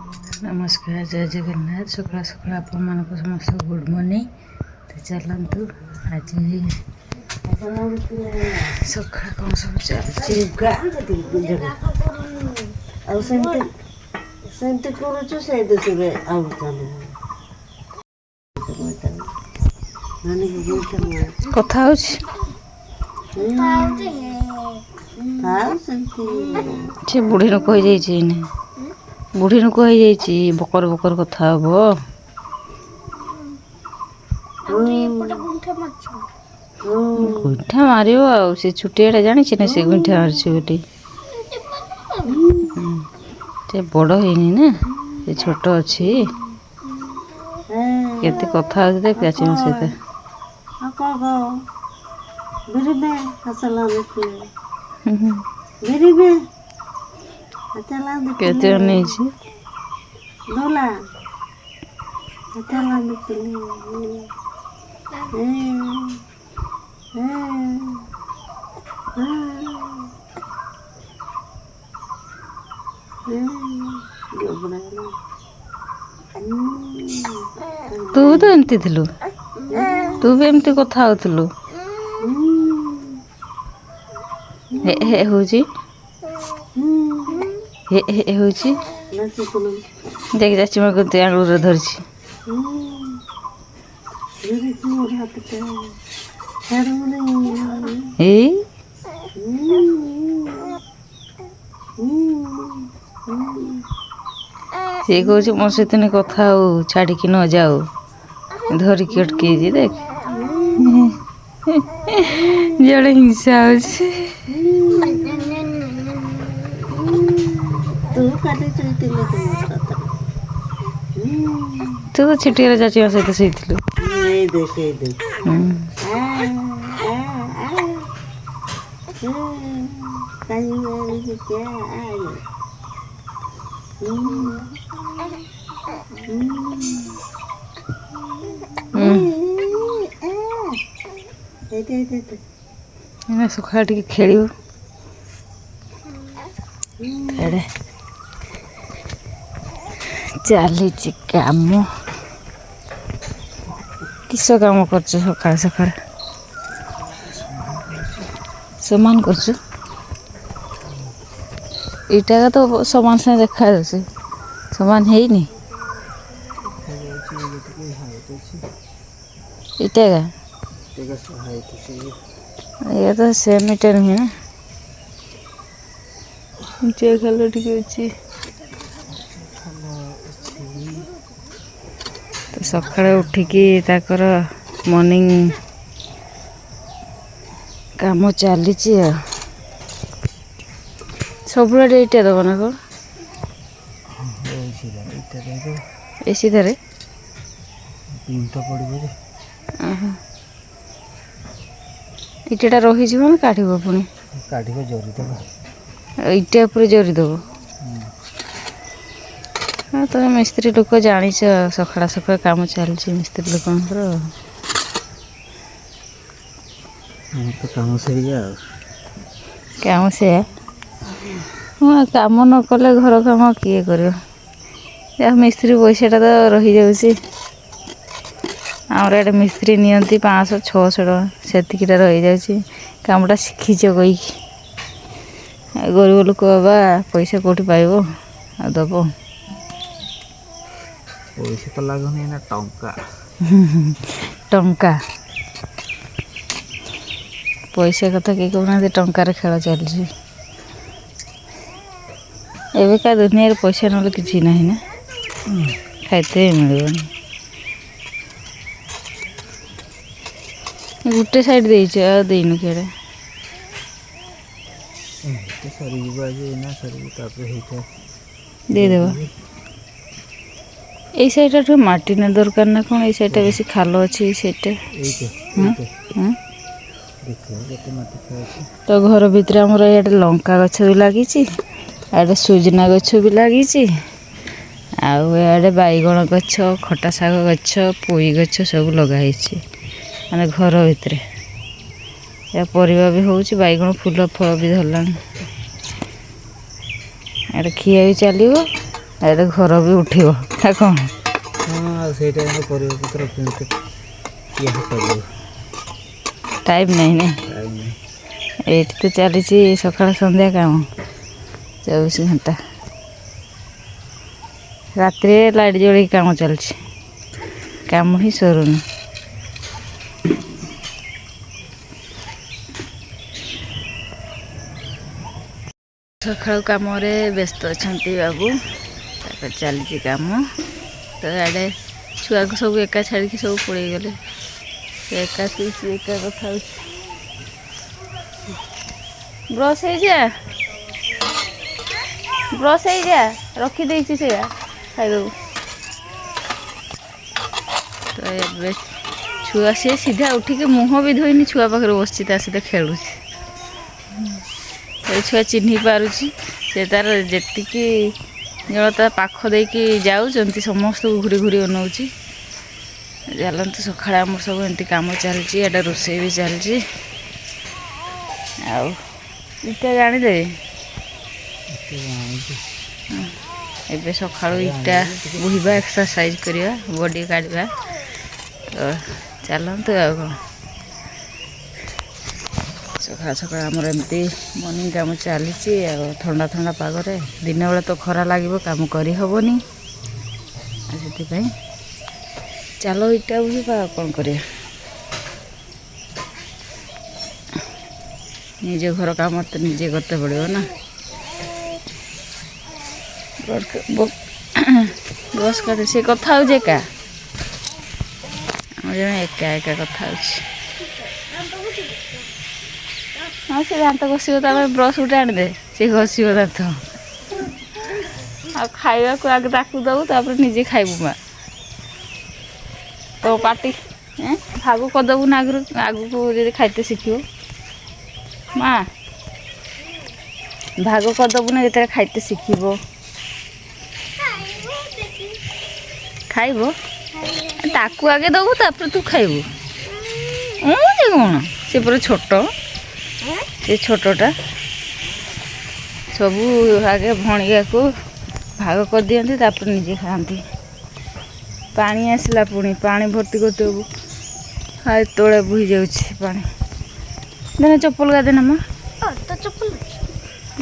नमस्कार जय जगन्नाथ सकाल सकाल आपण मानक समस्त गुड मॉर्निंग तो चलतु आज सकाल कौन सब चलती कथा से बुढ़ी नु कही जाइए बुढ़ी नु कही जाइए बकर बकर कथा हम गुंठा मार से छुटियाटा जानी ना से गुंठा मार्च गोटे से बड़ हैनी ना से छोट अच्छी केते कथा होती देख चाची सहित केते नहीं तू तो एमती थिलु तू भी एमती कथा होतलु हे हे होजी हे हे होजी देख चाची मैं कोते आंगुल रे धरछि ए से कहूँ मो सहित कथा हो छाड़ी न जाओ धरिकी अटके देख जड़े हिंसा हो तू तो छिटिया चाची सहित सही सकाल टे खेल चली कम किस काम कर सकाल सकाल समान कर इटा तो समान से देखा समान है नहीं इटा ये तो सेम इटा नुहे ना खाल टे अच्छी तो सकाଳେ उठिकी ताकर मॉर्निंग काम चली सब इटा दब ना कौन ए सीधारे इटाटा रही ना काढ़ पुणी इटा उपर जरीदब हाँ तुम मिस्त्री लोक जान सकाल सकाल काम चलती मिस्त्री लोक काम से हाँ काम न कले घर काम किए कर मिस्त्री पैसाटा तो रही जाऊँगी आमर एडे मिस्त्री नियंती 500-600 टका से रही जाऊँगी कामटा शिखीच कही गरीब लोक बाबा पैसा कौटी पाइब आ दब पैसा तो लगुनि ना टंका टंका पैसा कथा किए कहना टंकार खेल चलती एवं दुनिया पैसा ना कि ना ना खाते मिल गोटे साइड देनु केड़े देदेव ये साइड माटी ना दरकार ना कौन ये साइड बेसी खाल अच्छी तो घर भितर आमर ये लंका गछ भी लगी आड़े सुजना गछ भी लगी आड़े बैगण गछ खटा शाग गछ पोई गछ सब लगाई माने घर भितर या परिवा भी होउची बैगण फूल फल भी धरला एटा खिया भी चलो ଏଇଟା ଘର ବି ଉଠିବ ନା କ'ଣ? ହଁ ଆଉ ସେଇଟା ପରିବା ପତ୍ର କେମିତି କିଏ କରିବ ଟାଇମ୍ ନାହିଁ ନାଇଁ। ଟାଇମ୍ ନାହିଁ। ଏଇଠି ତ ଚାଲିଛି ସକାଳ ସନ୍ଧ୍ୟା କାମ 24 ଘଣ୍ଟା। ରାତିରେ ଲାଇଟ୍ ଜଳିକି କାମ ଚାଲିଛି, କାମ ହିଁ ସରୁନି। ସକାଳୁ କାମରେ ବ୍ୟସ୍ତ ଅଛନ୍ତି ବାବୁ, ତାପରେ ଚାଲିଛି କାମ। ତ ଆଡ଼େ ଛୁଆକୁ ସବୁ ଏକା ଛାଡ଼ିକି ସବୁ ପଳେଇଗଲେ, ସେ ଏକା ଶୋଇଛି, ଏକା କଥା ହେଉଛି। ବ୍ରସ୍ ହେଇଯା, ବ୍ରସ୍ ହେଇଯା, ରଖିଦେଇଛି ସେଇଆ ଖାଇବାକୁ। ତ ଏବେ ଛୁଆ ସିଏ ସିଧା ଉଠିକି ମୁହଁ ବି ଧୋଇନି, ଛୁଆ ପାଖରେ ବସିଛି, ତା ସହିତ ଖେଳୁଛି। ଏ ଛୁଆ ଚିହ୍ନି ପାରୁଛି, ସେ ତାର ଯେତିକି ଜଣ ତା ପାଖ ଦେଇକି ଯାଉଛନ୍ତି ସମସ୍ତଙ୍କୁ ଘୁରି ଘୁରି ଅନଉଛି। ଚାଲନ୍ତୁ, ସକାଳେ ଆମର ସବୁ ଏମିତି କାମ ଚାଲିଛି, ଏଇଟା ରୋଷେଇ ବି ଚାଲିଛି। ଆଉ ଇଟା ଜାଣିଦେବେ, ଏବେ ସକାଳୁ ଇଟା ବୋହିବା, ଏକ୍ସରସାଇଜ୍ କରିବା, ବଡ଼ି କାଢ଼ିବା। ତ ଚାଲନ୍ତୁ ଆଉ କ'ଣ, ସକାଳ ସକାଳ ଆମର ଏମିତି ମର୍ଣ୍ଣିଂ କାମ ଚାଲିଛି। ଆଉ ଥଣ୍ଡା ଥଣ୍ଡା ପାଗରେ ଦିନବେଳେ ତ ଖରା ଲାଗିବ, କାମ କରିହେବନି। ଆଉ ସେଥିପାଇଁ ଚାଲ ଇଟା ବୋହିବା, ଆଉ କ'ଣ କରିବା। ନିଜ ଘର କାମ ତ ନିଜେ କରତେ ପଡ଼ିବ ନା। ବସ୍ କାଟେ, ସେ କଥା ହେଉଛି ଏକା, ଆମର ଜଣେ ଏକା ଏକା କଥା ହେଉଛି। ହଁ, ସେ ଦାନ୍ତ ଘଷିବ, ତା ପାଇଁ ବ୍ରସ୍ ଗୋଟେ ଆଣିଦେ, ସେ ଘଷିବ ଦାନ୍ତ। ଆଉ ଖାଇବାକୁ ଆଗେ ତାକୁ ଦେବୁ, ତାପରେ ନିଜେ ଖାଇବୁ। ମା ତ ପାଟି ଭାଗ କରିଦେବୁ ନା ଆଗକୁ ଯଦି ଖାଇତେ ଶିଖିବ। ମା ଭାଗ କରିଦେବୁ ନା ଯେତେବେଳେ ଖାଇତେ ଶିଖିବ। ଖାଇବ, ତାକୁ ଆଗେ ଦେବୁ, ତାପରେ ତୁ ଖାଇବୁ। ଯେ କ'ଣ, ସେ ପୁରା ଛୋଟ, ସେ ଛୋଟଟା। ସବୁ ଆଗେ ଭଣିଆକୁ ଭାଗ କରିଦିଅନ୍ତି, ତାପରେ ନିଜେ ଖାଆନ୍ତି। ପାଣି ଆସିଲା, ପୁଣି ପାଣି ଭର୍ତ୍ତି କରିଦେବୁ। ଏତେବେଳେ ବୋହି ଯାଉଛି ପାଣି। ଦେନେ ଚପଲ ଗାଧେ ନା ମା,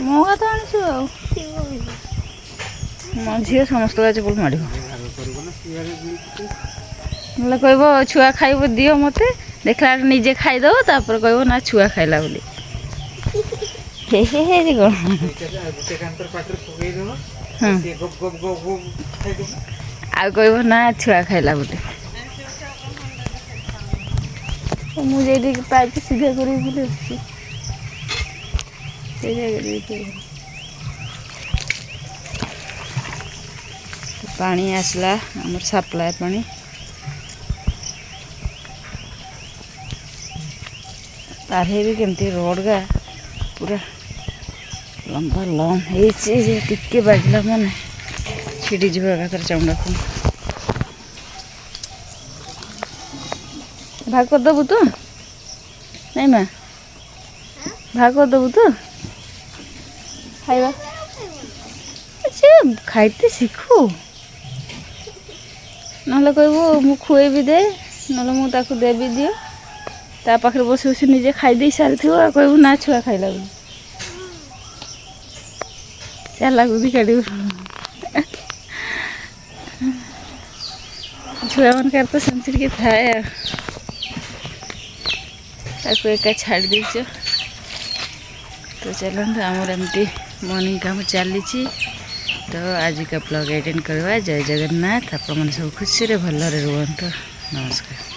ମୋ ହାତ ଆଣିଛୁ। ଆଉ ମୋ ଝିଅ ସମସ୍ତଙ୍କ ଚପଲ ମାଡ଼ିବ, ନହେଲେ କହିବ ଛୁଆ ଖାଇବ ଦିଅ ମୋତେ, ଦେଖିଲା ନିଜେ ଖାଇଦେବ, ତାପରେ କହିବ ନା ଛୁଆ ଖାଇଲା ବୋଲି। ହେ ହେ ହେ କ'ଣ, ଆଉ କହିବ ନା ଛୁଆ ଖାଇଲା ବୋଲି। ମୁଁ ଯାଇଠି ପାଇପ୍ ସିଧା କରିବି ବୋଲି ଅଛି, ସେ ଜାଗାରେ ପାଣି ଆସିଲା, ଆମର ସପ୍ଲାଏ ପାଣି। ପାରେ ବି କେମିତି ରୋଡ଼ ଗା ପୁରା ଲମ୍ବା ଲମ୍ ହେଇଛି ଯେ ଟିକେ ବାଜିଲା ମାନେ ଛିଡ଼ିଯିବ ଏକାଥରେ ଚାମଡ଼ାକୁ। ଭାଗ କରିଦେବୁ ତୁ, ନାଇଁ ମା? ଭାଗ କରିଦେବୁ ତୁ ଖାଇବା, ସେ ଖାଇତେ ଶିଖୁ। ନହେଲେ କହିବୁ ମୁଁ ଖୁଏଇବି ଦେ, ନହେଲେ ମୁଁ ତାକୁ ଦେବି ଦିଅ। ତା ପାଖରେ ବସି ବସି ନିଜେ ଖାଇଦେଇ ସାରିଥିବ, ଆଉ କହିବୁ ନା ଛୁଆ ଖାଇଲା ବୋଲି। ଚାଲା ବୁଦ୍ଧି କାଢ଼ିବୁ। ଛୁଆମାନଙ୍କର ତ ସେମିତି ଟିକେ ଥାଏ। ଆଉ ତାକୁ ଏକା ଛାଡ଼ି ଦେଇଛ। ତ ଚାଲନ୍ତୁ, ଆମର ଏମିତି ମର୍ଣ୍ଣିଂ କାମ ଚାଲିଛି। ତ ଆଜିକା ବ୍ଲଗ୍ ଏଣ୍ଡ କରିବା। ଜୟ ଜଗନ୍ନାଥ। ଆପଣମାନେ ସବୁ ଖୁସିରେ ଭଲରେ ରୁହନ୍ତୁ। ନମସ୍କାର।